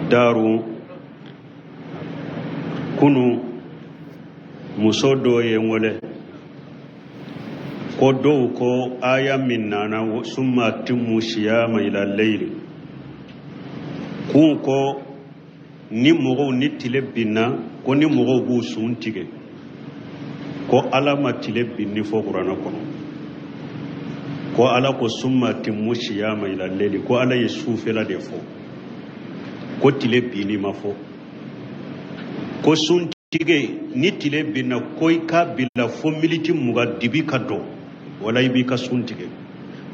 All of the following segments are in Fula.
daru kunu muso do ye wole ko do ko aya min nana summa timmu siyama ila layli kun ko ni mogo ni tile binna ko ni mogo bu sun tige ko ala ma tile binni fo qur'ana kono ko ala ko summa timmu siyama ila layli ko ala ye sufela de fo ko tile binni ma fo ko sun tige ni tile binna koy ka bila fo militi muga dibi ka do wala ibi ka sun tige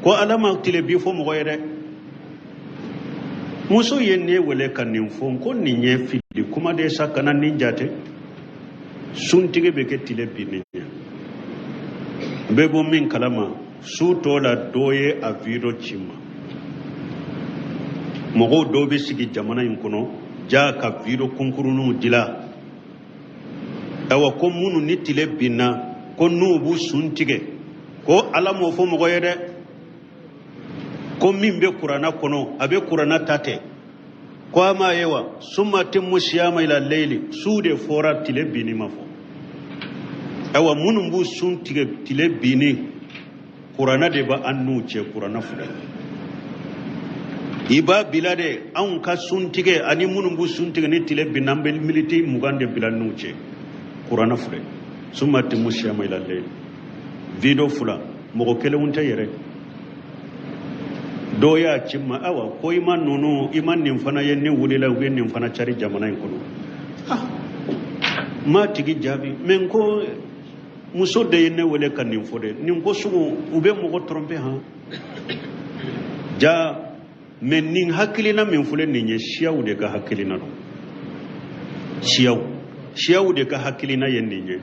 ko ala ma tile bi fo mogo yere muso yenne wele kan nin fo ko ni nye fili kuma de sakana nin jate sun tige be ke tile binni be bo min kalama su tola doye a viro chima mogo do be sigi jamana in kono ja ka viro konkurunu dila awa ko munu ni tile binna ko nubu suntige ko ala mo fo mo yede ko min be qur'ana kono abe qur'ana tate ko ama yewa summa timmu siyama ila layli sude fora tile bini ma fo awa munu bu suntige tile bini qur'ana de ba annu ce qur'ana fuda iba bilade an ka suntige ani munu bu suntige ni tile binambe militi mugande bilannu ce Qur'ana fure summa timmu siyama ila layl video fula mogo kele wunta yere do ya cimma awa ko iman nono iman nin fana yenni wulila wen nin fana cari jamana en kono ma tigi jabi men ko muso de yenne wele kan nin fode nin ko sugu ube mogo trompe ha ja men nin hakilina min fule nin ye shiyawu de ka hakilina do shiyawu de ka hakilina yenninye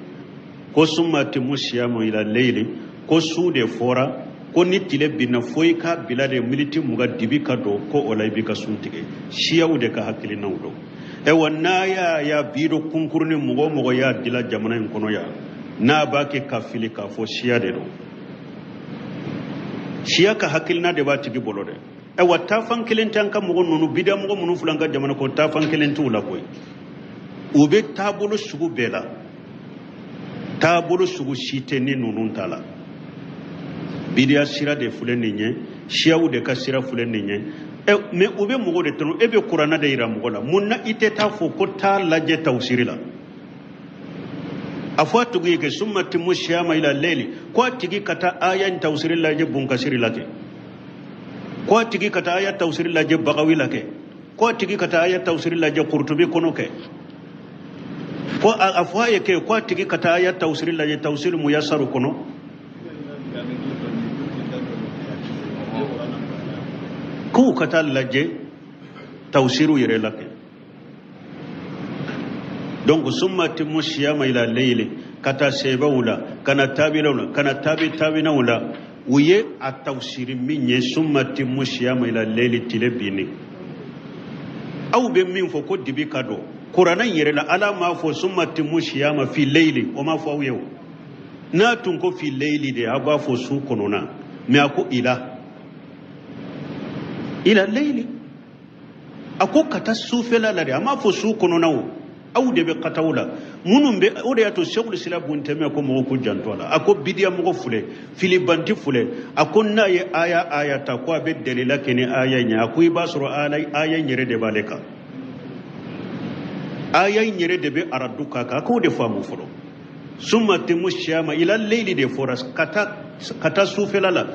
ko summa timmu siyama ila layli ko sude fora ko ni tile binna foyi ka bilade militi muga dibi ka do ko olay bi ka suntige shiyawu de ka hakilina do e wonna ya bido kunkurni mugo ya dila jamana en kono ya na ba ke kafili ka fo shiya de do shiya ka hakilina de ba tigi bolode e watta fankilin tan ka mugo nonu bida mugo munu fulanga jamana ko ta fankilin tu la koy ube tabolo sugu bela tabolo sugu shite ni nunun tala bidia sira de fule ninye shiawu de ka sira fule ninye me ube mugo de tono ebe qur'ana de ira mugo la munna ite ta fo ko ta laje tawsirila afwa tugi ke summa timu shiyama ila layli ko tigi kata ayan tawsirila je bunka sirila ke ko tigi kata ayat tawsirila je bagawila ke ko tigi kata ayat tawsirila je qurtubi kono ke ko afwaye ke ko tigi kata ya tawsir la ya tawsir muyassaru kono ko kata laje tawsiru yere lake donc summa timu siyama ila layli kata sebawula kana tabilawla kana tabinawla uye at-tawsir minye summa timu siyama ila layli tilebini aw be min fo ko dibi kado Qur'ana yere la ala ma fo summa timmu siyama fi layli o ma fo yew na tun ko fi layli de aba fo su konona me ako ila layli ako kata su fela la de ama fo su konona o aw de be katawla munum be o de ato shaykhul islam bun teme ko mo ko jantola ako bidiya mo fule fili banti fule ako na ye aya ta ko be dalila kene aya nya ko ibasro aya nyere de baleka ayan yere de be araduka ka ko de famu folo summa timu siyama ila layli de foras kata sufelala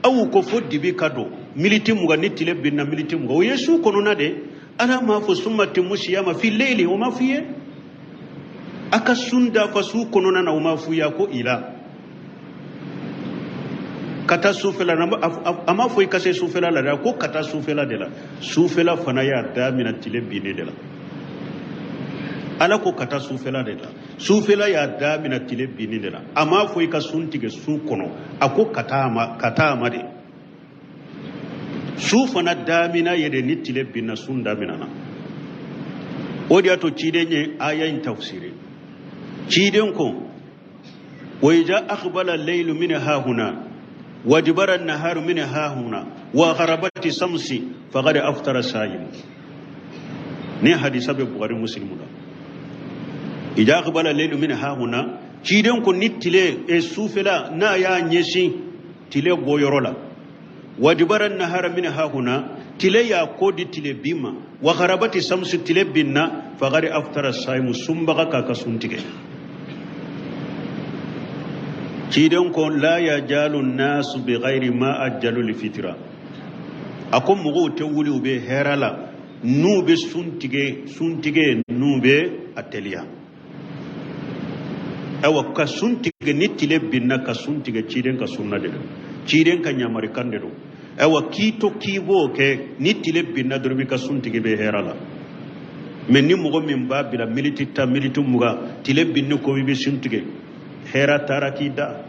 awu ko foddi bi kado militi muga nitile binna militi muga o yesu kono na de ala ma fo summa timu siyama fi layli o ma fiye aka sunda fa su kono na o ma fuya ko ila kata sufela na ama fo ikase sufela la ko kata sufela de la sufela fana ya da mina tile bine de la ala ko kata sufela de la sufela ya da mina tile bini de la ama fo ka suntige su kono ako kata ma de su fana da mina yede ni tile binna sun da mina na odi ato cide nye ayan tafsiri ciden ko wa ija akhbala al-laylu min hahuna wajibara an-naharu min hahuna wa gharabati samsi faqad aftara sa'im ne hadisa be bukhari muslim da ida qabala laylu min ha huna ciden ko nittile e sufela na ya nyeshi tile goyorola wajbaran nahara min ha huna tile ya kodi tile bima wa gharabati samsu tile binna faqari aftara saimu sumbaga ka suntige ciden ko la yajalu an-nas bi ghairi ma ajjalu li fitra akom mugo te wuli ube herala nube suntige nube ateliya awa ka suntige nittile binna ka suntige ciden ka sunna de ciden ka nyamari kande do awa kito kibo ke nittile binna dorbi ka suntige be herala men ni mugo min babila militita militum muga tile binne ko be suntige hera tarakida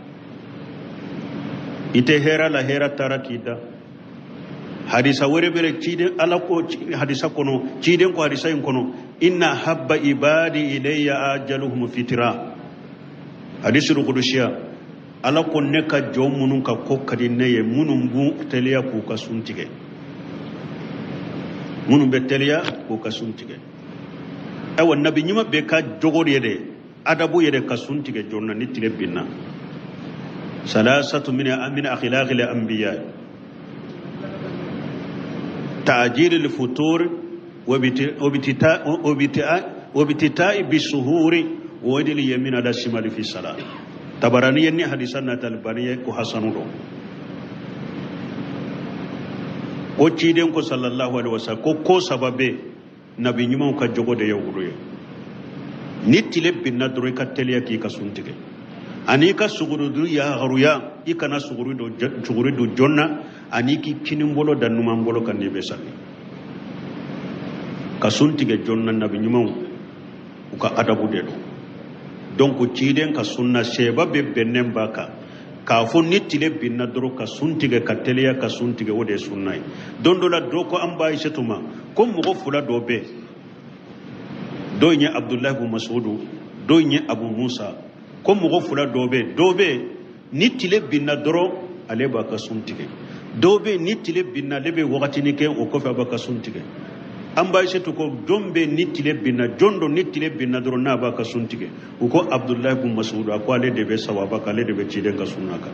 ite herala hera tarakida hadisa wore bere ciden ala ko hadisa kono ciden ko hadisa en kono inna habba ibadi ilayya ajaluhum fitra hadisu qudushiya ala ko ne ka jomunun ka kokkadi neye munun bu teliya ku ka suntige munun be teliya ku ka suntige awa nabi nyima be ka jogori yede adabu yede ka suntige jonna nitile binna salasatu min akhlaqil anbiya تعجيل الفطور وابتتاء بالسهور وودي اليمين على الشمال في الصلاة تبراني يني حديثنا تلبانية كحسنو ko ciden ko sallallahu alaihi wasallam ko sababe nabi nyuma ka jogo de yawruye nitile binna dure ka teliya ki ka suntige ani ka suguru du ya haruya ikana suguru do jonna ani ki kinin bolo dan numan bolo kan ne be salli ka suntige jonna nabi nyuma ka adabu de do donc ciden ka sunna sheba be bennen baka ka fo nittile binna doro ka suntige ka teliya ka suntige wode sunnai dondola do ko amba ishatuma ko mo fula do be do nya abdullah ibn mas'ud do nya abu musa ko mo fula do be nittile binna doro ale ba ka suntige do be nittile binna lebe wakati ni ke o ko fa ba ka suntige amba ishatu ko dombe nittile binna jondo nittile binna doro na ba ka suntige ko abdullah ibn mas'ud ko ale de be sawaba ka ale de be ciden ka sunnaka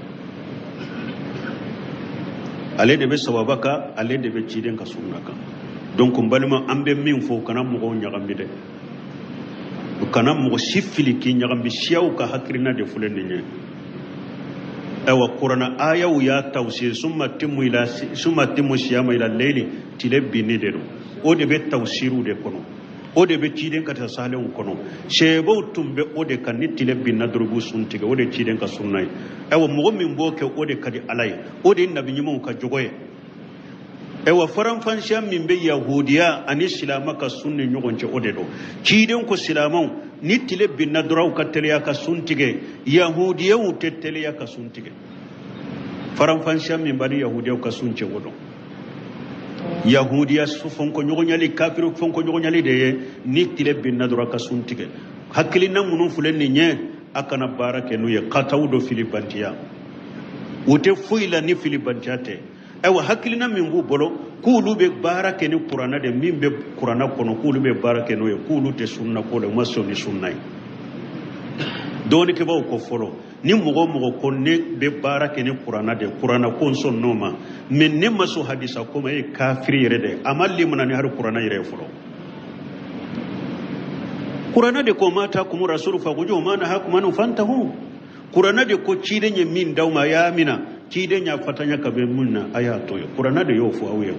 ale de be sawaba ka ale de be ciden ka sunnaka donc mbalima ambe min fo kana mo go nyagambi de kana mo sifili ki nyagambi shiaw ka hakrina de fulen ni awa qur'ana ayaw ya tawsir summa timu siyama ila layli tile binni de do o de be tawsiru de kono o de be ciden ka ta salen kono shebo tumbe o de kan nitile binna durbu suntiga o de ciden ka sunnai awa mo min boke o de kadi alai o de nabi nyimo ka jogoye ewa faran fansha min be yahudiya ani silama ka sunni nyogonce o de do ciden ko silamau nitile binna duraw ka teliya ka suntige yahudiya u teliya ka suntige faran fansha min bari yahudiya ka sunce wodo yahudiya su fonko nyogonyali kafiru fonko nyogonyali de nitile binna duraw ka suntige hakilina munun fulen ni nye akana barake no ye qatawdo filibantiya wote fuila ni filibantiate ewa hakilina mingu bolo kulu be barake ni qur'ana de mimbe qur'ana kono kulu be barake no ye kulu te sunna ko le maso ni sunnai doni ke baw ko folo ni mugo ko ne be barake ni qur'ana de qur'ana kon son noma men ne maso hadisa ko may kafiri rede amalli munani har qur'ana yere folo qur'ana de ko mata kum rasul fa gujo mana hakum fantahu qur'ana de ko cide nye min dawma ya mina cide nya fatanya ka be munna aya to yo qur'ana de yo fu awiyo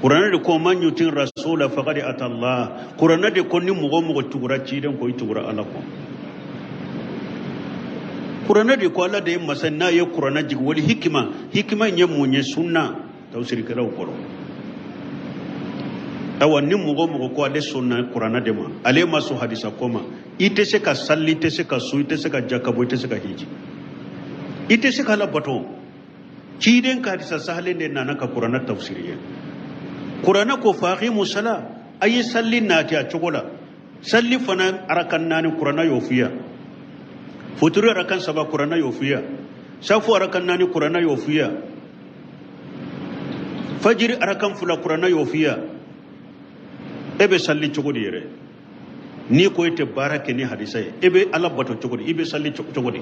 qur'ana de ko man yutin rasula faqad atallah qur'ana de ko ni mugo tugura cide ko itugura alako qur'ana de ko Allah de masanna ye qur'ana jig wali hikma nye munye sunna tawsir kala ko awa ni mugo ko ale sunna qur'ana de ma ale masu hadisa koma ite se ka salli ite se ka su ite se ka jakabo ite se ka hiji ite se ka la bato ciden ka hadisa sahle ne nana ka qur'ana tafsiriya qur'ana ko faqimu sala ayi salli nati a chogola salli fana arakan nani qur'ana yofiya futuru arakan saba qur'ana yofiya safu arakan nani qur'ana yofiya fajiri arakan fula qur'ana yofiya ebe salli cogodi yere ni ko ite barake ni hadisa ebe ala bato cogodi ibe salli cogodi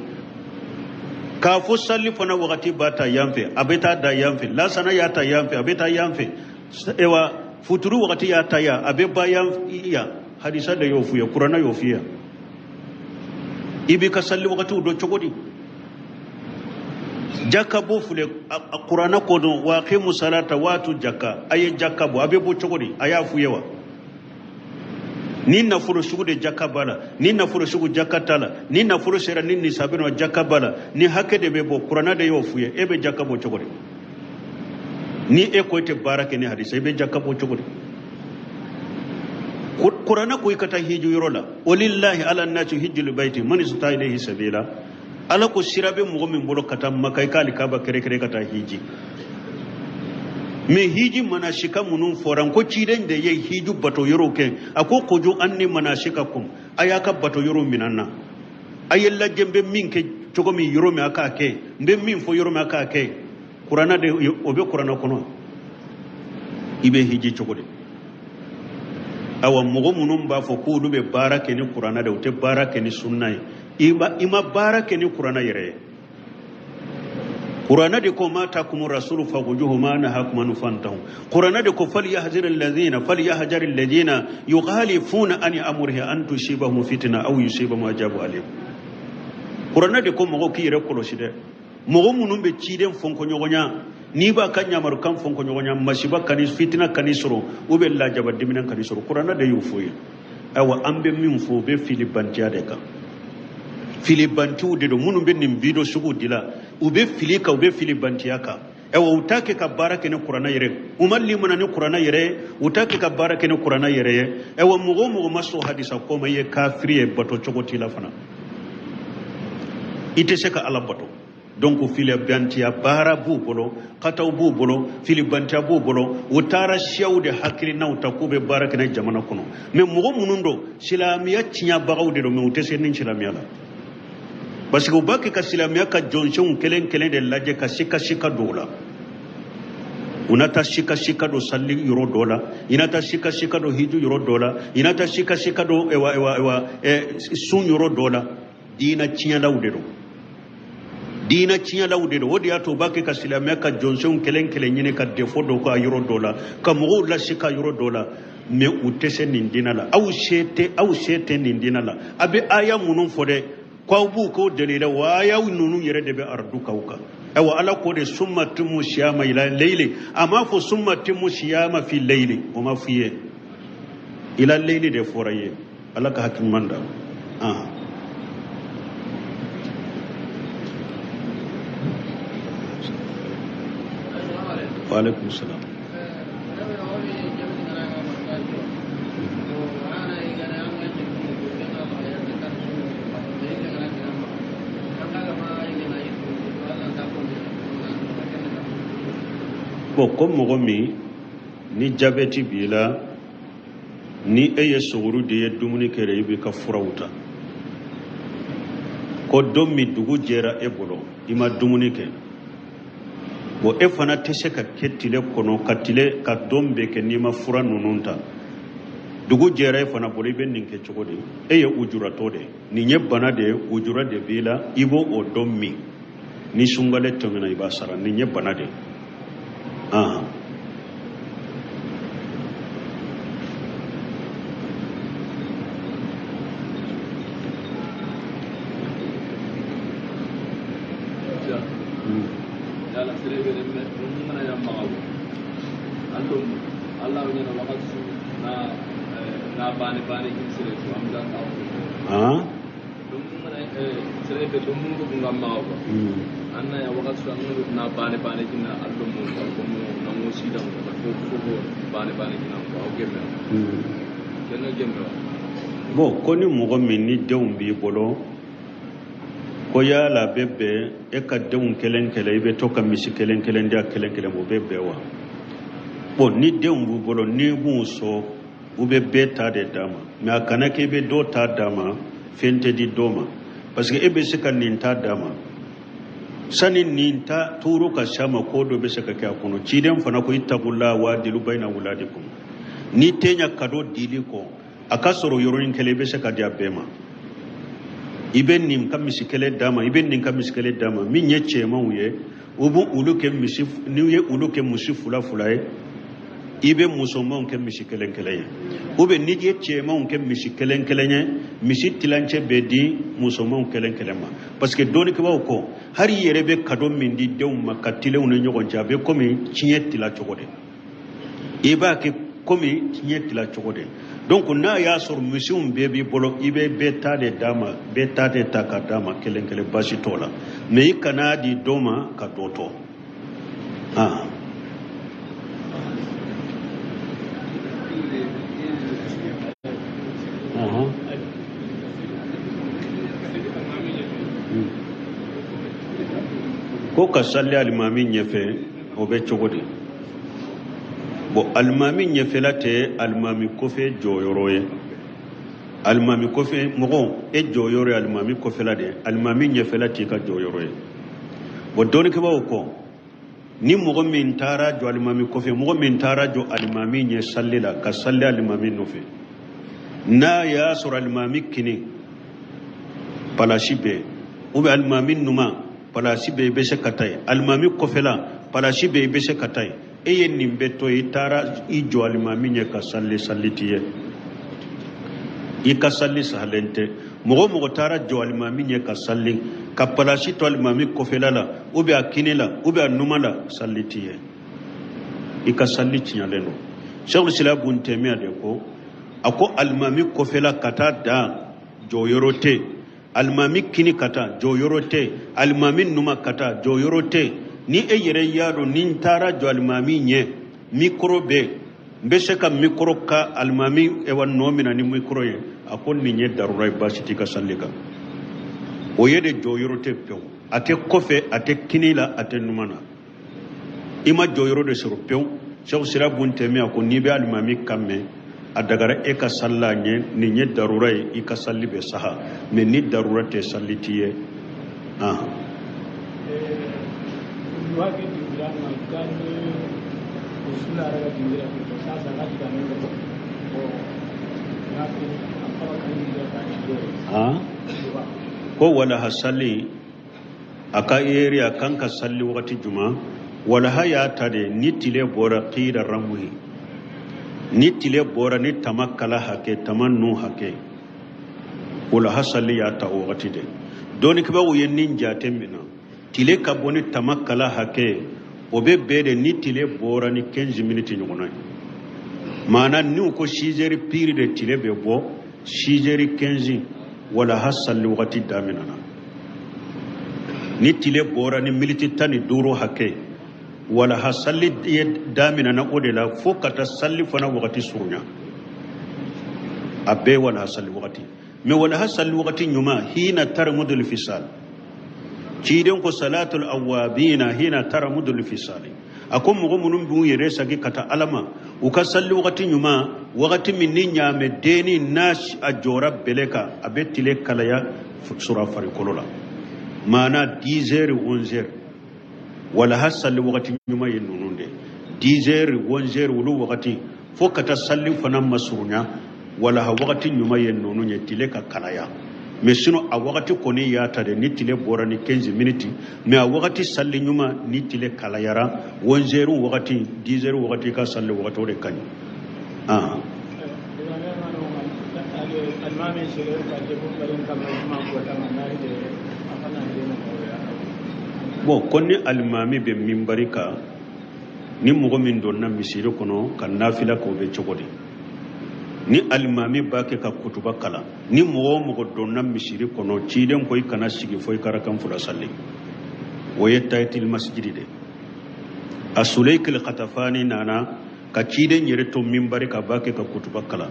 ka fo salli fana wakati bata yamfe abeta da yamfe la sana ya ta yamfe abeta yamfe ewa futuru wakati ya ta ya abe ba ya hadisa da yofu ya qur'ana yofiya ibe ka salli wakati do cogodi jakka bo fule qur'ana ko don wa qimu salata watu jakka aye jakka bo abe bo cogodi aya fuyewa ni nafuro sugu de jakka bala ni nafuro sugu jakka tala ni nafuro sera ni sabino jakka bala ni hakke de be bo qur'ana de yo fuye ebe jakka bo cogodi ni e ko te barake ni hadisa ebe jakka bo cogodi qur'ana ko ikata hiju yorola walillahi ala nnasu hijjul baiti man istata ilayhi sabila ala ko sirabe mo min bolo kata makai kali kaba kere kata hiji me hiji manashika munun foran ko ciden da yayi hiju bato yoro ke ako kojo anni manashika kum ayaka bato yoro minanna ayella jembe min ke jogo mi yoro mi aka ke mbe min fo yoro mi aka ke qur'ana de obe qur'ana kono ibe hiji chogode awa mogo munun ba fo ko dube barake ni qur'ana de te barake ni sunna ima barake ni qur'ana yere qur'ana de ko mata kum rasul fa gujuhu ma nahakum an fantahu qur'ana de ko falyahzir alladhina yukhalifuna an amrihi an tusibahum fitna aw yusibahum ajabu alim qur'ana de ko mogo ki yere kolo side mogo munun be ciden fonko nyogonya ni ba kanya maru kan fonko nyogonya masiba kanis fitna kanisro ube la jaba diminan kanisro qur'ana de yufoye awa ambe min fo be filibantiya de ka filibantu de do munun be nim bido sugu dila ube filika ube filibantiya ka ewa utake ka barake ne qur'ana yere umalli muna ne qur'ana yere utake ka barake ne qur'ana yere ewa mugo maso hadisa ko maye kafiri e bato chogoti la fana ite seka ala bato donc filibantiya bara bu bolo kataw bu bolo filibantiya bu bolo utara shawde hakri na utakube barake ne jamana kono me mugo munundo silamiya tinya bagaw de do me utese nin silamiya la parce que ubaki ka silamiya ka jonshon kelen de laje ka shika dola unata shika do salli euro dola inata shika do hiju euro dola inata shika do ewa sun euro dola dina tinya lawde do wodi ato baki ka silamiya ka jonshon kelen nyine ka defo do ko euro dola ka mo la shika euro dola me utese nin dinala aw shete nin dinala abe aya munun fode kwa bu ko dalila wa ya nunu yere de be ardu kauka awa ala ko de summatu shiyama ila layli ama fu summatu shiyama fi layli o ma fiye ila layli de foraye ala ka hakim manda wa alaikum salam ko mogo mi ni jabeti bila ni eye soguru de ye dumuni kere ibe ka furawuta ko don mi dugu jera e bolo ima dumuni ke bo e fana tese ka ketile kono katile ka dombe ke ni ma fura nununta dugu jera e fana bolo ibe ninke chogode eye ujura tode ni nye bana de ujura de bila ibo o don mi ni sungale tongena iba sara ni nye bana de anna ya wakati na bane kina allumu ko na musida ko bane kina ko gemme kenno gemme bo koni mogo min ni dewum bi bolo ko yala bebbe e ka dewum kelen ibe to ka misi kelen dia kelen mo bebbe wa bo ni dewum bu bolo ni bu so ube beta de dama me akana ke be do ta dama fente di doma parce que ebe se kan nin ta dama sanin ninta turu ka shama ko do be saka kya kuno ciden fana ko ittaqulla wa dilu baina wuladikum ni tenya kado dili ko akasoro yoronin kele be se kadia bema iben nim kam misikele dama iben nim kam misikele dama min ye chema uye ubu uluke misif ni ye uluke musifula fulae ibe musomon ke misikelen keleye ube ni je chema ke misikelen kelenye misitilanche bedi musomon kelen kelema parce que doni ke ko hari yere be kado min di dew makatile uno nyogon jabe komi chinyeti la chogode iba ke komi chinyeti la chogode donc na ya sur mission bébé bolo ibe beta de dama beta de takadama kelen kele basi tola mais kana di doma ka doto ko ka salli alimami nyefe obe chogodi bo alimami nyefe late alimami kofe joyoroye alimami kofe mogo e joyore alimami kofe lade alimami nyefe late ka joyoroye bo doni ke bawo ko ni mogo min tara jo alimami kofe mogo min tara jo alimami nye salli la ka salli alimami nofe na ya sur alimami kini palashibe ube alimami numa palasi be be se katay almami kofela palasi be be se katay eye nimbe to itara ijo almami nya ka salli sallitiye i ka salli sahalente mogo tara jo almami nya ka salli ka palasi to almami kofela la ubi akinela ubi anumala sallitiye i ka salli tinyaleno shaykhul islam bun temiya de ko ako almami kofela kata da jo yorote almami kini kata jo yorote almami numa kata jo yorote ni e yere yado nin tara jo almami nye mikrobe mbese ka mikro ka almami e wan nomina ni mikro ye akon ni nye darurai basiti ka sallika o yede jo yorote pew ate kofe ate kinila ate numana ima jo yorode suru pew shaw sira bunte me akon ni be almami kamme adagara e ka salla nye ni nye darurai i ka salli be saha me ni darura te sallitiye ko wala hasalli aka eri akan ka salli wakati juma wala haya tade ni tile bora qira ramuhi ni tile bora ni tamakala hake tamannu hake wala hasalli ya ta wakati de doni kiba wo yen jate mina tile ka boni tamakala hake obe bede ni tile bora ni 15 minutes nyona mana ni ko shijeri piri de tile be bo shijeri 15 wala hasalli wakati damina ni tile bora ni militi tani duro hake wala hasalli damina na odela fokata salli fana wakati surunya abe wala hasalli wakati me wala hasalli wakati nyuma hina taramudul fisal ciden ko salatul awabina hina taramudul fisal akom mugo munum bu yere sagi kata alama uka salli wakati nyuma wakati minninya me deni nash ajora beleka abetile kalaya sura farikolola mana 10h 11h wala hasalli wakati nyuma yenununde 10h 11h wulu wakati fokata salli fana masurunya wala ha wakati nyuma yenununye tileka kalaya mesino a wakati koni ya tade ni tile bora ni 15 minutes me a wakati salli nyuma ni tile kalayara 11h wakati 10h wakati ka salli wakati ode kanyi bo konni almami be mimbarika ni mogo min donna misiri kono kan nafila ko be chogodi ni almami bake ka kutuba kala ni mogo donna misiri kono ciden koy kana sigi foy karakan fula salli o yettaytil masjidi de asulaykil khatafani nana ka ciden yere to mimbarika bake ka kutuba kala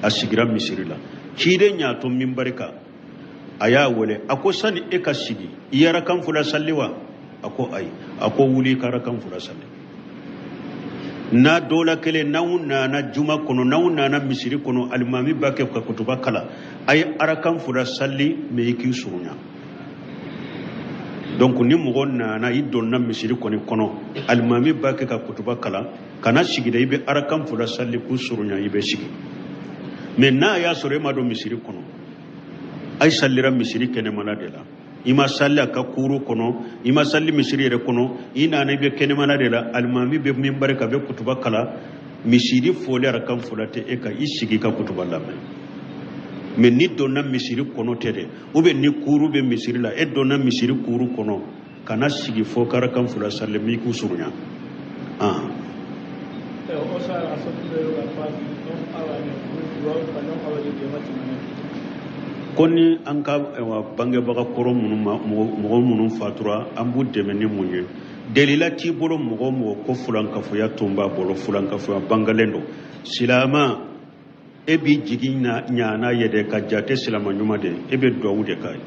asigira misiri la ciden nya to mimbarika aya wole ako sani e ka sigi iyara kan fula salliwa ako ay ako wuli kara kan fula salli na dola kele nauna na juma kono nauna na misiri kono almami bake ka kutuba kala ay arakan fula salli me yiki surunya donc ni mugo na idon na misiri kono almami bake ka kutuba kala kana sigi da ibe arakan fula salli ku surunya ibe sigi mais na ya sore ma do misiri kono ay sallira misiri kene mana de la ima salli aka kuru kono ima salli misiri re kono ina ne be kene mana de la almami be minbar ka be kutuba kala misiri fole arakan fula te e ka isigi ka kutuba la mais ni donna misiri kono tede ou be ni kuru be misiri la e donna misiri kuru kono kana sigi fo karakan fula salli mi ku surunya koni an ka bangebaga kɔrɔ mɔgɔ minnu fatura an b'u dɛmɛ ni mun ye delila t'i bolo mɔgɔ mɔgɔ ko fulankafoya tun b'a bolo fulankafoya bangalen don silama e b'i jigi ɲana ye de ka jate silama ɲuman de e bɛ duwawu de k'a ye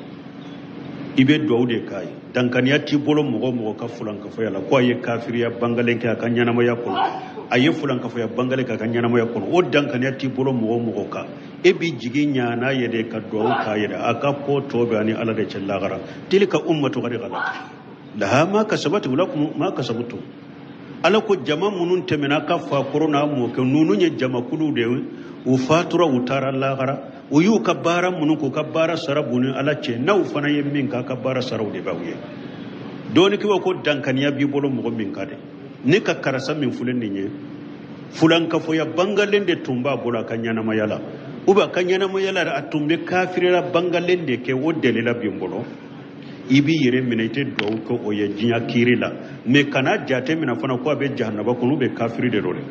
i bɛ duwawu de k'a ye dankaniya t'i bolo mɔgɔ mɔgɔ ka fulankafoya la ko a ye kafiriya bangalen kɛ a ka ɲɛnamaya kɔnɔ a ye fulankafoya bangalen kɛ a ka ɲɛnamaya kɔnɔ o dankaniya t'i bolo mɔgɔ mɔgɔ kan e b'i jigi ɲana ye de ka duwawu k'a ye a ka ko tɔ bɛ ani ala de cɛ lagara tilka ummatu qad khalat laha ma kasabat wa lakum ma kasabtum ala ko jama minnu tɛmɛna ka fa kɔrɔ n'a mɔkɛ ninnu ye jamakulu de ye u fatura u taara lagara u y'u ka baara minnu k'u ka baara sara buni ala cɛ n'aw fana ye min k'a ka baara saraw de b'aw ye dɔɔni k'i ko dankaniya b'i bolo mɔgɔ min ka de ne ka karasa min filɛ nin ye fulankafoya bangalen de tun b'a bolo a ka ɲɛnamaya la ou bien a ka ɲɛnamaya la a tun bɛ kafirila bangalen de kɛ o delila bi n bolo i b'i yɛrɛ minɛ i tɛ duwawu kɛ o ye diɲɛ kiiri la mais kana jate minɛ fana ko a bɛ jahanaba kɔnɔ u bɛ kafiri de don dɛ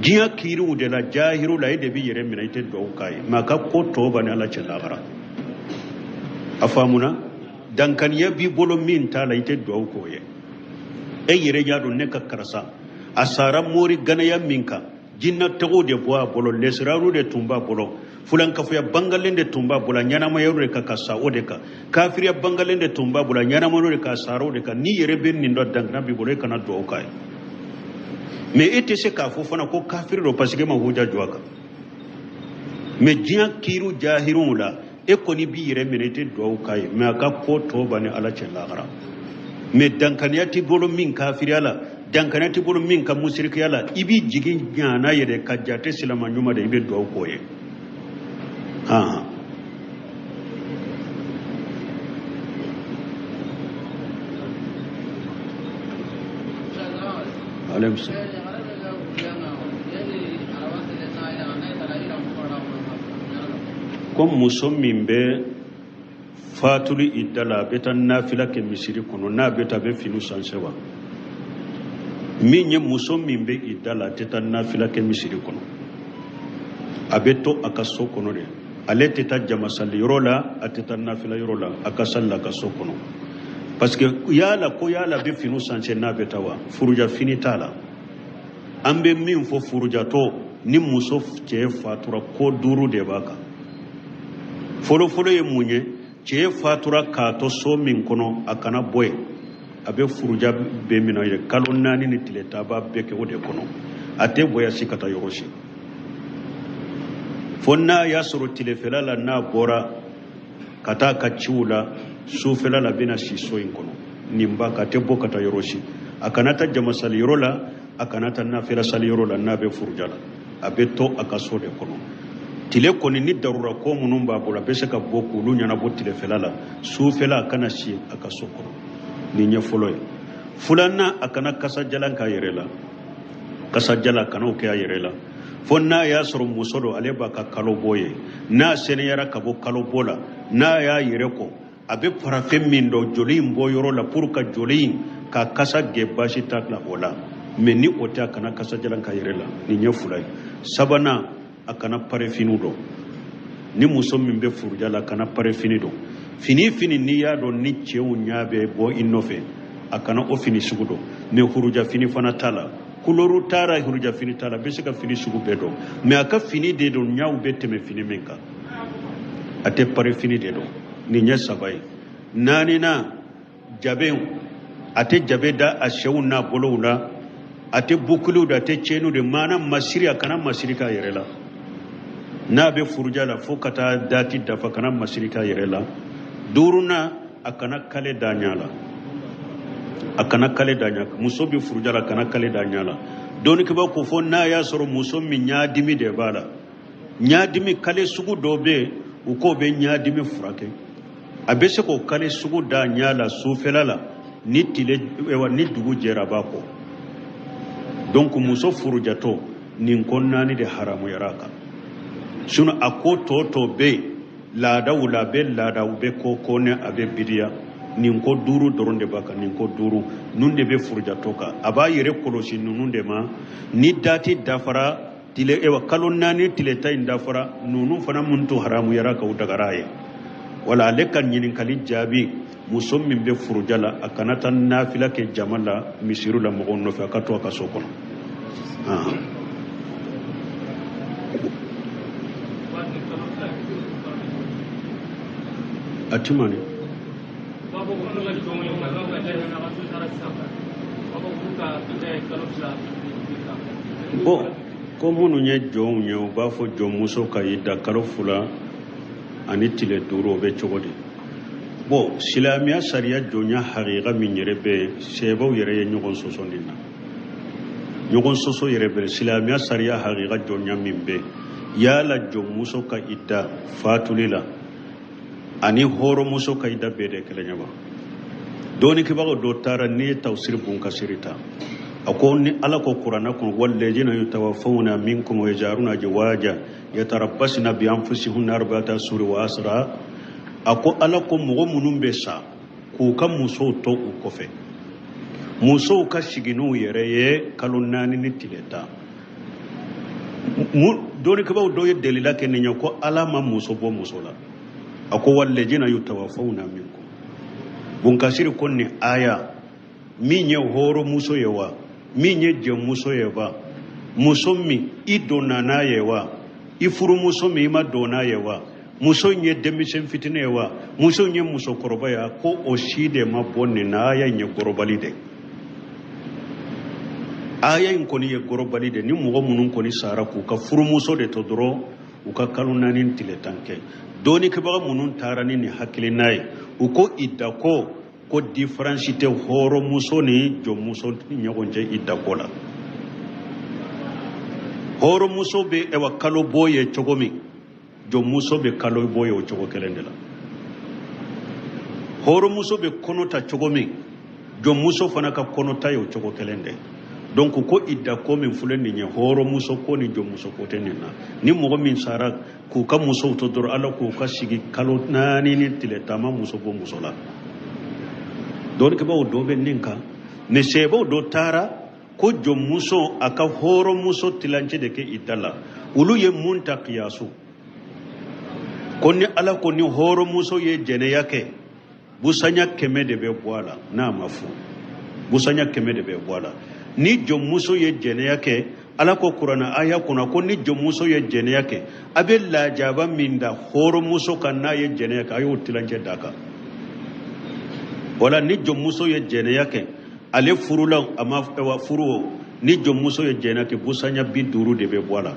diɲɛ kiiriw de la jahiru la e de b'i yɛrɛ minɛ i tɛ duwawu k'a ye mais a ka ko tɔ b'a ni ala cɛ lahara a faamuna dankaniya b'i bolo min t'a la i tɛ duwawu k'o ye e yɛrɛ y'a dɔn ne ka karasa a sara mori ganaya min kan jinnatɔgɔw de bɔ a bolo lesiraru de tun b'a bolo fulankafoya bangalen de tun b'a bolo ɲɛnamayaw de ka sa o de kan kafiriya bangalen de tun b'a bolo ɲɛnamayaw de ka sara o de kan n'i yɛrɛ bɛ nin dɔ dankana b'i bolo e kana duwawu k'a ye mais e tɛ se k'a fɔ fana ko kafiri don parce que e ma hujja jɔ a kan mais diɲɛ kiiriw jahiruw la e kɔni b'i yɛrɛ minɛ i tɛ duwawu k'a ye mais a ka ko tɔ b'a ni ala cɛ lahara mais dankaniya t'i bolo min kafiriya la dankaniya t'i bolo min ka musirikiya la i b'i jigi ɲana yɛrɛ ka jate silama ɲuman de i bɛ duwawu k'o ye ko muso min bɛ fatuli idda la a bɛ taa nafila kɛ misiri kɔnɔ n'a bɛ taa a bɛ fini sanse wa min ye muso min bɛ idda la a tɛ taa nafila kɛ misiri kɔnɔ a bɛ to a ka so kɔnɔ de ale tɛ taa jamasali yɔrɔ la a tɛ taa nafila yɔrɔ la a ka sali la a ka so kɔnɔ parce que yala ko yala bɛ fini sanse n'a bɛ taa wa furuja fini t'a la an bɛ min fɔ furujatɔ ni muso cɛ fatura ko 5 de b'a kan fɔlɔfɔlɔ ye mun ye cɛ fatura k'a to so min kɔnɔ a kana bɔ yen a bɛ furuja bɛ minɛ ye kalo 4 ni tile 10 b'a bɛɛ kɛ o de kɔnɔ a tɛ bɔya si ka taa yɔrɔ si fo n'a y'a sɔrɔ tilefɛla la n'a bɔra ka taa ka ciw la sufɛla la bɛna si so in kɔnɔ nin ba ka tɛ bɔ ka taa yɔrɔ si a kana taa jamasali yɔrɔ la a kana taa nafila sali yɔrɔ la n'a bɛ furuja la a bɛ to a ka so de kɔnɔ tile kɔni ni darura ko minnu b'a bolo a bɛ se ka bɔ k'olu ɲɛnabɔ tilefɛla la sufɛla a kana si a ka so kɔnɔ nin ɲɛ fɔlɔ ye filanan a kana kasajalan k'a yɛrɛ la kasajala kana o kɛ a yɛrɛ la fo n'a y'a sɔrɔ muso don ale b'a ka kalo bɔ ye n'a seneyara ka bɔ kalo bɔ la n'a y'a yɛrɛ kɔ a bɛ parafɛn min dɔn joli in bɔ yɔrɔ la pour ka joli in ka kasa gɛn baasi t'a la o la mais ni o tɛ a kana kasajalan k'a yɛrɛ la nin ɲɛ fila ye sabanan a kana pare finiw dɔn ni muso min bɛ furuja la a kana pare fini dɔn fini n'i y'a dɔn ni cɛw ɲɛ bɛ bɔ i nɔfɛ a kana o fini sugu dɔn mais furuja fini fana t'a la couleur t'a la furuja fini t'a la a bɛ se ka fini sugu bɛɛ dɔn mais a ka fini de don ɲɛw bɛ tɛmɛ fini min kan a tɛ pare fini de dɔn nin ɲɛ 3 ye 4nan jabew a tɛ jabe da a sɛw n'a bolow la a tɛ bukuluw da a tɛ cɛniw de maana masiri a kana masiri k'a yɛrɛ la n'a bɛ furuja la fo ka taa dati dafa kana masiri k'a yɛrɛ la 5nan a kana kale da ɲa la a kana kale da ɲa muso bɛ furuja la a kana kale da ɲa la doni ke ba ko fo na ya soro muso mi nyaadimi de bala nyaadimi kale sugu dobe u ko be nyaadimi furake abese ko kale sugu da nyala sufelala ni tile ewa ni dugu jera bako donc muso furujato nin konnani de haramu yaraka suna ako to be lada wula be lada ube ko kone abe bidiya nin ko duru doronde baka nin ko duru nunde be furujato ka aba yere kolosi nununde ma ni dati dafara tile ewa kalon nani tile tay dafara nunu fana muntu haramu yaraka udagaraye wala lekan nyinin kali jabi musom min be furujala akanata nafila ke jamala misiru la mogon no fa kato ka sokono atimani bo ko munu nye jom nye ba fo jom muso ka yida kalo fula ani tile duro be chogodi bo silamiya sariya jonya haqiqa min yere be sebo yere ye nyogon soso nina nyogon soso yere be silamiya sariya haqiqa jonya min be yala jom muso ka idda fatulila ani horo muso ka idda be de kele nyaba doni ke bago do tara ni tawsir bun kasirita akoni ala ko qur'ana ko wallajina yatawaffawna minkum wa yajaruna jawaja yatarabbasna bi anfusihunna arba'ata suri wa asra ako ala ko mogo munun be sa ku ka muso to u kofe muso ka siginu yere ye kalunani ni tileta doni ke bawo do ye delila ke nenya ko ala ma muso bo muso la ako wallajina yatawaffawna minkum bun kasiri konni aya minye horo muso yewa minye je muso yewa muso mi idona na yewa ifuru muso mi ma dona yewa muso nye demisen fitine yewa muso nye muso koroba ya ko oside ma bonni na aya nye gorobali de aya nkoni ye gorobali de ni mugo munun koni sara ku ka furu muso de todoro uka kalunani tiletanke doni ke baga munun tarani ni hakili nayi uko idako ko differentiate horo muso ni jo muso nyagonje idako la horo muso be ewa kalo boye chogomi jo muso be kalo boye o chogo kelendela horo muso be konota chogomi jo muso fana ka konota yo chogo kelende donc ko idako min fuleni nye horo muso ko ni jo muso ko tenina ni mogo min sara ku ka muso to dor ala ku ka sigi kalo nani ni tiletama muso bo muso la don ke bawo do ben ninka ne sebo do tara ko jo muso aka horo muso tilance de ke idala ulu ye munta qiyasu konni ala konni horo muso ye jene yake busanya keme de be bwala na mafu busanya keme de be bwala ni jo muso ye jene yake ala ko qur'ana aya kuna konni jo muso ye jene yake abella jaba minda horo muso kanna ye jene yake ayo tilance daka wala ni jo muso ye jene yake ale furula ama wa furu ni jo muso ye jene yake busanya bi duru de be bwala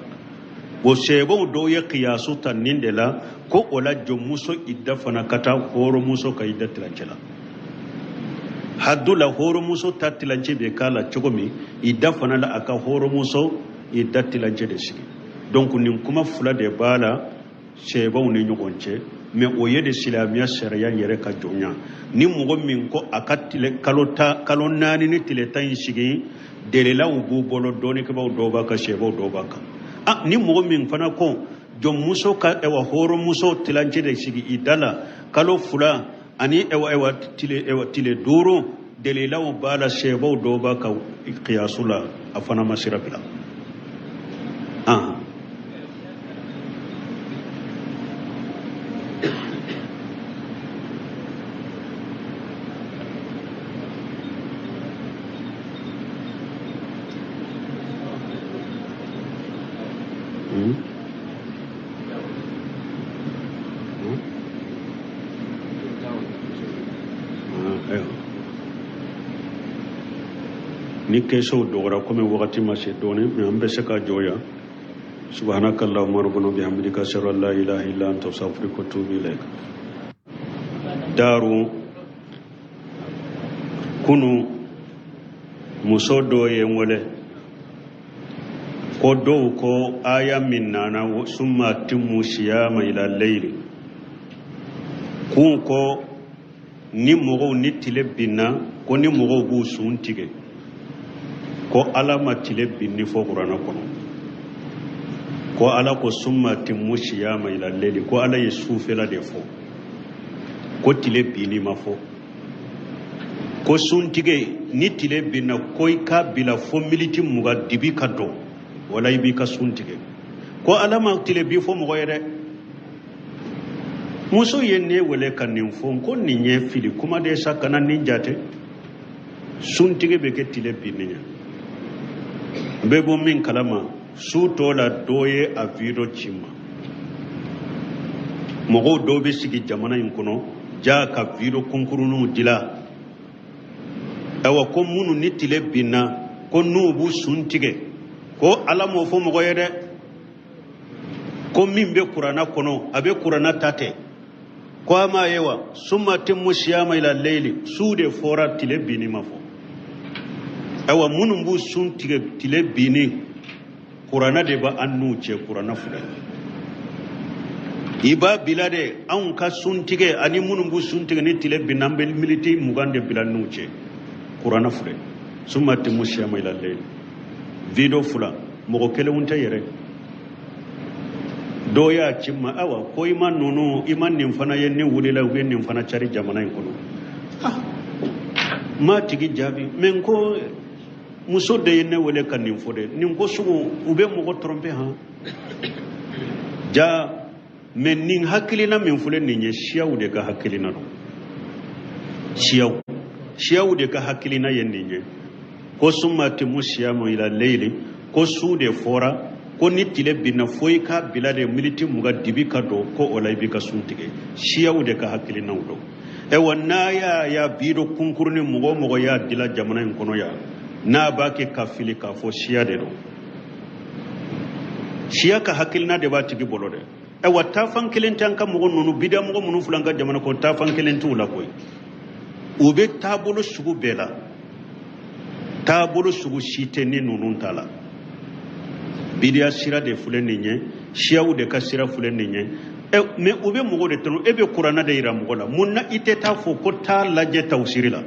bo sebo do ye qiyasu tanindela ko wala jo muso idda fana kata horo muso ka idda tilancela hadula horo muso tatilance be kala chogomi idda fana la aka horo muso idda tilance de sigi donc nin kuma fula de bala sebo ni nyogonche me oye de silamiya sharia yere ka jonya ni mugo min ko akatile kalon nani ni tiletan sigi delela ubu bolo doni ke baw do baka sebo do baka ni mugo min fana ko jom muso ka ewa horo muso tilance de sigi idala kalo fula ani ewa tile duro delela ubala sebo do baka qiyasula afana masira bila ni keso dogora comme wakati ma se doni me ambe se ka joya subhanakallahumma rabbana bihamdika ashhadu an la ilaha illa anta astaghfiruka wa atubu ilaik daru kunu muso do ye wole ko dow ko aya min nana summa timmu siyama ila leyli kun ko ni mogow ni tile binna ko ni mogow b'u sun tigɛ ko ala ma tile binni fo kurana kɔnɔ ko ala ko summa timmu siyama ila leyli ko ala ye sufɛla de fɔ ko tile binni ma fɔ ko sun tigɛ ni tile binna ko i ka bila fo militi mugan dibi ka dɔn wala i b'i ka sun tigɛ ko ala ma tile bi fo mɔgɔ ye dɛ muso ye ne wele ka nin fɔ ko nin ye fili kuma de sa kana nin jate sun tigɛ bɛ kɛ tile binni ɲɛ n bɛ bɔ min kalama su tɔ la dɔ ye a video ci ma mɔgɔw dɔw bɛ sigi jamana in kɔnɔ ja ka video kunkuruninw dila awa ko minnu ni tile binna ko n'u b'u sun tigɛ ko ala m'o fɔ mɔgɔ ye dɛ ko min bɛ kuranna kɔnɔ a bɛ kuranna ta tɛ ko a m'a ye wa summa timmu siyama ila leyli su de fɔra tile binni ma fɔ awa minnu b'u sun tigɛ tile binni kuranna de b'a an n'u cɛ kuranna filɛ i b'a bila de anw ka sun tigɛ ani minnu b'u sun tigɛ ni tile binna an bɛ militi mugan de bila n'u cɛ kuranna filɛ summa timmu siyama ila leyli video fula mɔgɔ kelenw tɛ yɛrɛ dɔw y'a ci ma awa ko i ma ninnu i ma nin fana ye ni wulila u bɛ nin fana cari jamana in kɔnɔ ma tigi jaabi mɛ ko muso de ye ne wele ka nin fɔ dɛ nin ko sugu u bɛ mɔgɔ tromper han ja mɛ nin hakilina min filɛ nin ye siyaw de ka hakilina don siyaw de ka hakilina ye nin ye ko summa timmu siyama ila leyli ko su de fɔra ko ni tile binna fo i ka bila de militi mugan dibi ka don ko o la i b'i ka sun tigɛ siyaw de ka hakilinaw don wa n'a y'a bi do kunkurunin mɔgɔ o mɔgɔ y'a dila jamana in kɔnɔ yan n'a b'a kɛ ka fili k'a fɔ siya de don siya ka hakilina de b'a tigi bolo dɛ wa taafan kelen tɛ an ka mɔgɔ ninnu bida mɔgɔ minnu filɛ an ka jamana kɔnɔ taafan kelen t'u la koyi u bɛ taabolo sugu bɛɛ la taabolo sugu si tɛ ni ninnu ta la bidiya sira de filɛ nin ye siyaw de ka sira filɛ nin ye mɛ u bɛ mɔgɔ de tɔnɔ e bɛ kuranna de yira mɔgɔ la mun na i tɛ taa fɔ ko taa lajɛ tawsiri la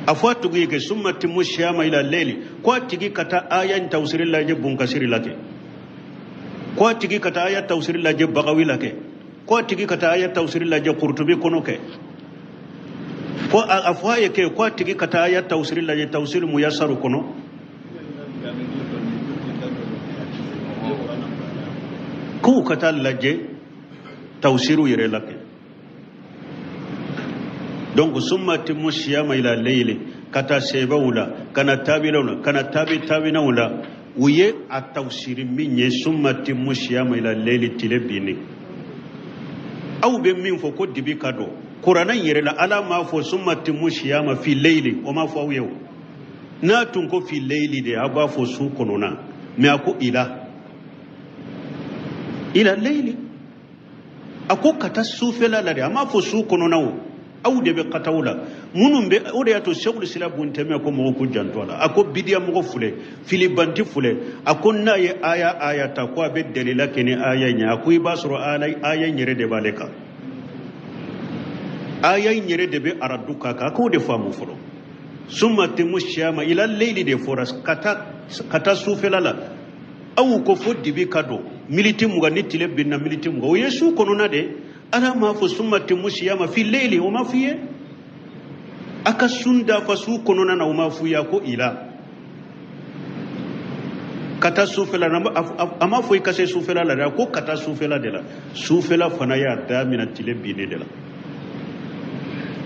a fɔ a tigi ye kɛ summa timmu siyama ila leyli ko a tigi ka taa aya in tawsiri lajɛ bunkasiri la kɛ ko a tigi ka taa aya tawsiri lajɛ bagawi la kɛ ko a tigi ka taa aya tawsiri lajɛ kurtubi kɔnɔ kɛ ko a fɔ a ye kɛ ko a tigi ka taa aya tawsiri lajɛ tawsiri muyasaru kɔnɔ k'u ka taa lajɛ tawsiriw yɛrɛ la kɛ donc summa timmu siyama ila leyli ka taa sɛbɛw la ka na taabilaw la ka na taabinaw la u ye a tawsiri min ye summa timmu siyama ila leyli tile binni aw bɛ min fɔ ko dibi ka dɔn kuranna yɛrɛ la ala m'a fɔ summa timmu siyama fi leyli o m'a fɔ aw ye o n'a tun ko fi leyli de a b'a fɔ su kɔnɔna mɛ a ko ila leyli a ko ka taa sufɛla la de a m'a fɔ su kɔnɔna o aw de bɛ ka taa o la minnu bɛ o de y'a to sɛgulu sira buntɛmɛ ko mɔgɔw ko janto a la a ko bidiya mɔgɔ filɛ filibanti filɛ a ko n'a ye aya ta ko a bɛ dalila kɛ ni aya in ye a ko i b'a sɔrɔ aya in yɛrɛ de b'ale kan aya in yɛrɛ de bɛ aradu k'a kan a k'o de faamu fɔlɔ summa timmu siyama ila leyli de fɔra ka taa sufɛla la aw ko fo dibi ka don militi mugan ni tile binna militi mugan o ye su kɔnɔna de ala m'a fɔ summa timmu siyama fi leyli o ma f'i ye a ka sun dafa su kɔnɔna na o ma f'i ye a ko ka taa sufɛla a ma fɔ i ka se sufɛla la dɛ a ko ka taa sufɛla de la sufɛla fana y'a damina tile binni de la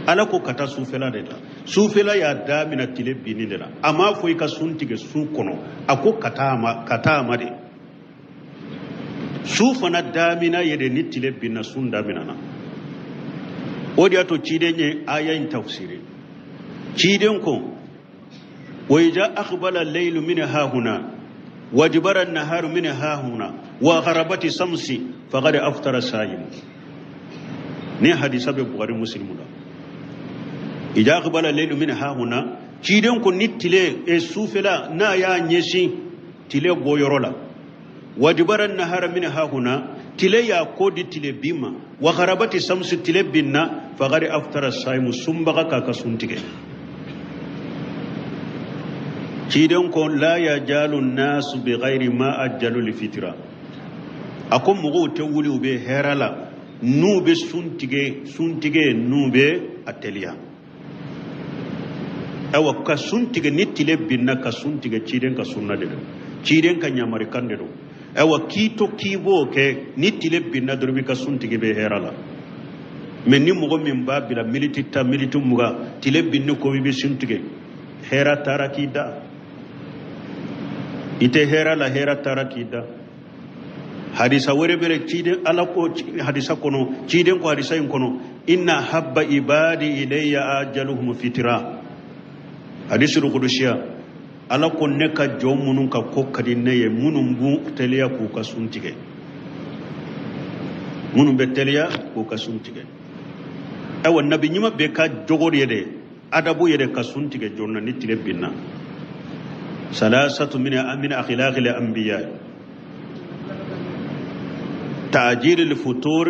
ala ko ka taa sufɛla de la sufɛla y'a damina tile binni de la a m'a fɔ i ka sun tigɛ su kɔnɔ a ko ka taa a ma de su fana damina ye de ni tile binna sun damina na o de y'a to ciden ye aya in tafsiri ciden ko wa idza aqbala al-laylu min hahuna wajibara an-naharu min hahuna wa gharabati samsi faqad aftara sa'im ni hadisa be Bukhari Muslim la idza aqbala al-laylu min hahuna ciden ko ni tile e sufela na ya nyesi tile goyorola wadibara nahara min hahuna tile ya kodi tile bima wa gharabati samsu tile binna fagari aftara saimu sumbaga kaka suntige ciden ko la yajalu nasu bi ghairi ma ajjalu li fitra akom mugo te wuli ube herala nube suntige nube ateliya awa ka suntige nitile binna ka suntige ciden ka sunna de ciden ka nyamari kande do awa kito kibo ke nitile binna durbi ka suntige be herala men ni mugo min babila militita militum muga tile binne ko be suntige hera tarakida ite herala hera tarakida hadisa wore bere ciden ala ko hadisa kono ciden ko hadisa en kono inna habba ibadi ilayya ajaluhum fitra hadisu qudushiya ala ko ne ka jomunun ka kokkadi neye munun bu teliya ku ka suntige munun be teliya ku ka suntige awa nabi nyima be ka jogor yede adabu yede ka suntige jonna ni tile binna salasatu min akhlaqil anbiya ta'jil al-futur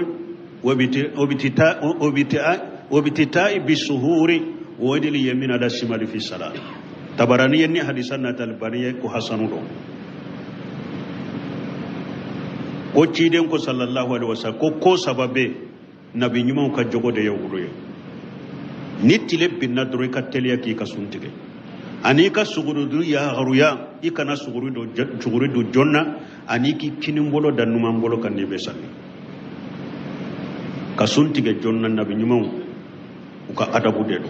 وابتتاء بالسهور ودل يمين على الشمال في الصلاة تبراني يني حديثنا تلبانية كو حسنو ko ciden ko sallallahu alaihi wasallam ko sababe nabi nyuma ka jogo de yawruye nitile binna dro ka teliya ki ka suntige ani ka suguru du ya garuya ikana suguru do jonna ani ki kinin bolo dan numa bolo kan ne be salli ka suntige jonna nabi nyuma ka adabu de do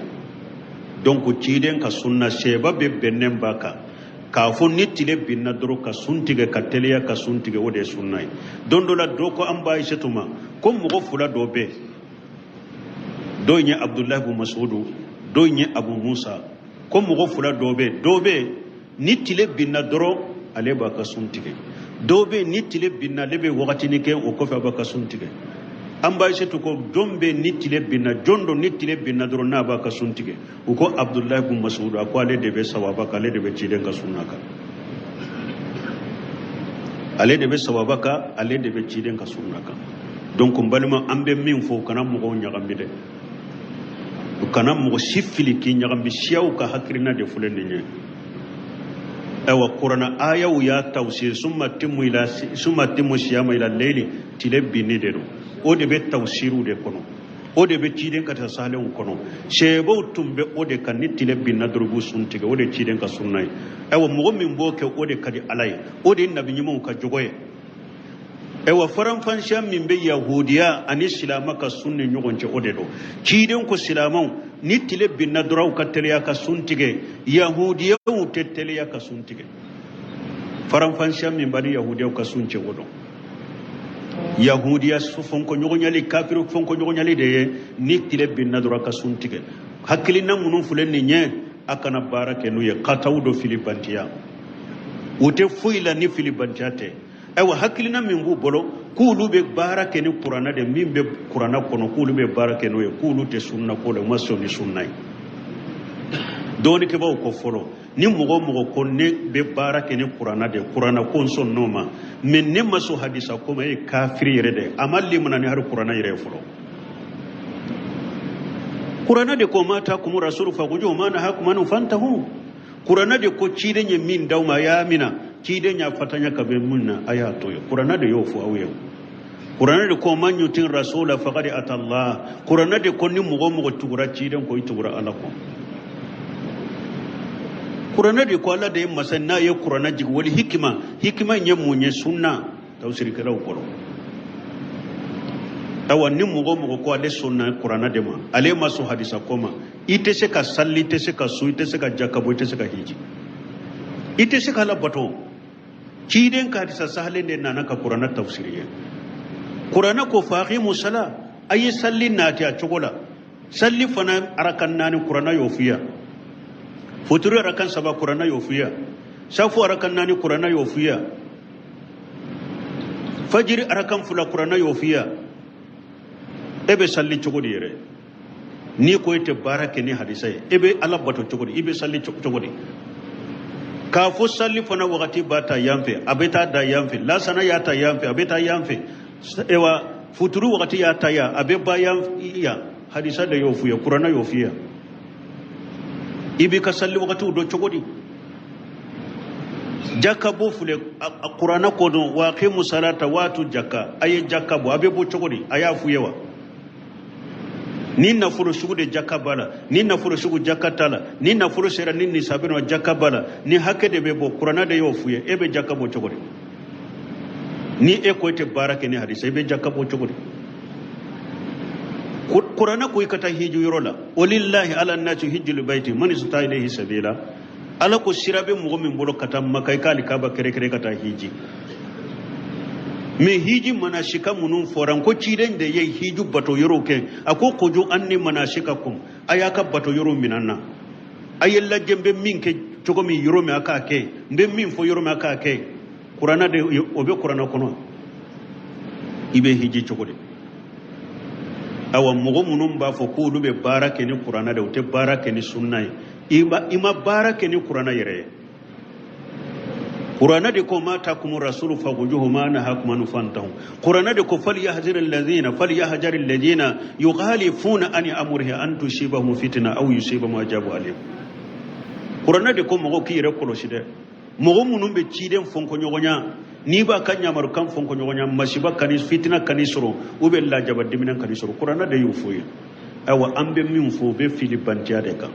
donc ciden ka sunna sheba be bennen baka ka fo nitile binna dro ka suntige ka teliya ka suntige wode sunnay dondo la do ko amba ishetuma ko mo fula do be do nya abdullah ibn mas'ud do nya abu musa ko mo fula do be nitile binna dro ale ba ka suntige do be nitile binna lebe wakati ni ke o ko fa ba ka suntige amba ishetu ko dombe nitile binna jondo nitile binna dro na ba ka suntige ko abdullah ibn mas'ud ko ale de be sawaba ka ale de be ciden ka sunnaka ale de be sawaba ka ale de be ciden ka sunnaka donc mbalima ambe min fo kana mo nyagambi de kana mo sifili ki nyagambi siyaw ka hakrina de fulende nye awa qur'ana ayaw ya tawsir summa timu siyama ila layli tile binni de do o de be tawsiru de kono o de be ciden ka tasalen kono shebo tumbe o de kan nitile binna durbu suntige o de ciden ka sunnay awa mo min boke o de kadi alay o de nabi nyimo ka jogoye ewa faran fansha min be yahudiya ani silama ka sunni nyogonce odedo ciden ko silamau nitile binna duraw ka teliya ka suntige yahudiya te teliya ka suntige faran fansha min bani yahudiya ka sunce wodo yahudiya sufon ko nyogonyali kafiru fon ko nyogonyali de nitile binna duraw ka suntige hakilina munun fulenni nye akana barake no ye qatawdo filibantiya wote fuila ni filibantiate ewa hakilina min bu bolo kulu be barake ni qur'ana de min be qur'ana kono kulu be barake no ye kulu te sunna ko le maso ni sunna doni ke baw ko folo ni mugo ko ne be barake ni qur'ana de qur'ana kon son noma min ne maso hadisa ko me kafiri rede amalli munani har qur'ana yire folo qur'ana de ko mata kum rasul fa gujo mana hakum fantahu qur'ana de ko cide nye min dawma ya mina cide nya fatanya ka be munna ayato yo qur'ana de yo fu awye qur'ana de ko man yutin rasula faqad atallah qur'ana de ko ni mugo tugura cide ko itugura ala ko qur'ana de ko ala de masanna ye qur'ana jig wal hikma nye munye sunna tawsir kala ko tawani mugo ko ale sunna qur'ana de ma ale masu hadisa koma ite se ka salli ite se ka su ite se ka jakabo ite se ka hiji ite se ka labato ciden ka hadisa sahle ne nana ka qur'ana tafsiriye qur'ana ko faqimu sala ayi salli nati a chogola salli fana arakan nani qur'ana yofiya futuru arakan saba qur'ana yofiya safu arakan nani qur'ana yofiya fajiri arakan fula qur'ana yofiya ebe salli chogodi yere ni ko ite barake ni hadisai ebe ala bato chogodi ibe salli chogodi ka fo salli fana wakati bata yanfe abeta da yanfe la sana ya ta yanfe abeta yanfe ewa futuru wakati ya ta ya abe ba ya hadisa da yofuya qur'ana yofiya ibi ka salli wakati do chogodi jakka bo fule qur'ana ko don wa qimu salata watu jakka aye jakka bo abe bo chogodi aya fuyewa ni na furo shugu de jakka bala ni na furo shugu jakka tala ni na furo sera ni sabino jakka bala ni hakke de be bo qur'ana de yofuye ebe jakka bo chogodi ni e ko te barake ni hadisa ebe jakka bo chogodi qur'ana ko ikata hiju yorola walillahi ala annati hijjul baiti man istata ilayhi sabila ala ko sirabe mo min bolo kata makai kali kaba kere kata hiji me hiji manashika munun foran ko ciden da yayi hiju bato yoro ke ako kojo anni manashika kum ayaka bato yoro minanna ayella jembe min ke togo mi yoro me aka ke mbe min fo yoro me aka ke qur'ana de obe qur'ana kono ibe hiji chogode awa mogo munun ba fo ko dube barake ni qur'ana de te barake ni sunna ima barake ni qur'ana yere qur'ana de ko mata kum rasul fa gujuhu ma nahakum an fantahu qur'ana de ko falyahzir alladhina yukhalifuna an amrihi an tusibahum fitna aw yusibahum ajabu alim qur'ana de ko mogo ki yere kolo side mogo munun be ciden fonko nyogonya ni ba kanya maru kan fonko nyogonya masiba kanis fitna kanisro ube la jabad diminan kanisro qur'ana de yufuye awa ambe min fo be filibantiya de kan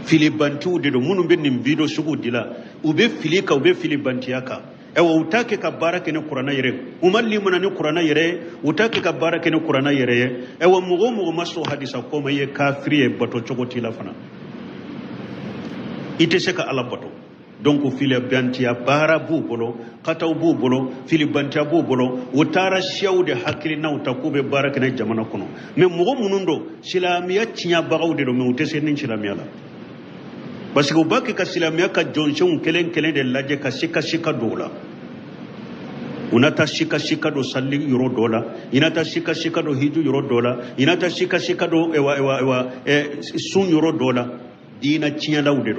filibantu de do munun be nim video sugu dila ube filika ube filibantiya ka ewa utake ka barake ne qur'ana yere umalli munani qur'ana yere utake ka barake ne qur'ana yere ewa mugo maso hadisa ko maye kafiri e bato chogoti la fana ite seka ala bato donc filibantiya bara bu bolo kataw bu bolo filibantiya bu bolo utara shawde hakili na utakube barake ne jamana kono me mugo munundo silamiya tinya bagaw de do me utese nin silamiya la parce que ubaki ka silamiya ka jonshon kelen de laje ka shika dola unata shika do salli euro dola inata shika do hiju euro dola inata shika do ewa sun euro dola dina tinya lawde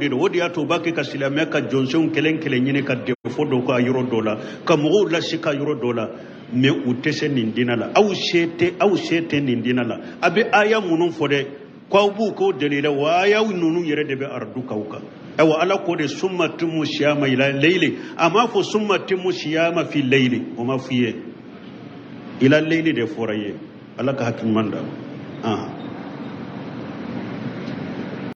do wodi ato baki ka silamiya ka jonshon kelen nyine ka defo do ko euro dola ka mo la shika euro dola me utese nin dinala aw shete nin dinala abe aya munun fode ko bu ko dalila wa ya nunu yere de be ardu kauka awa ala ko de summatu shiyama ila layli amma fo summatu shiyama fi layli o ma fiye ila layli de foraye ala ka hakim manda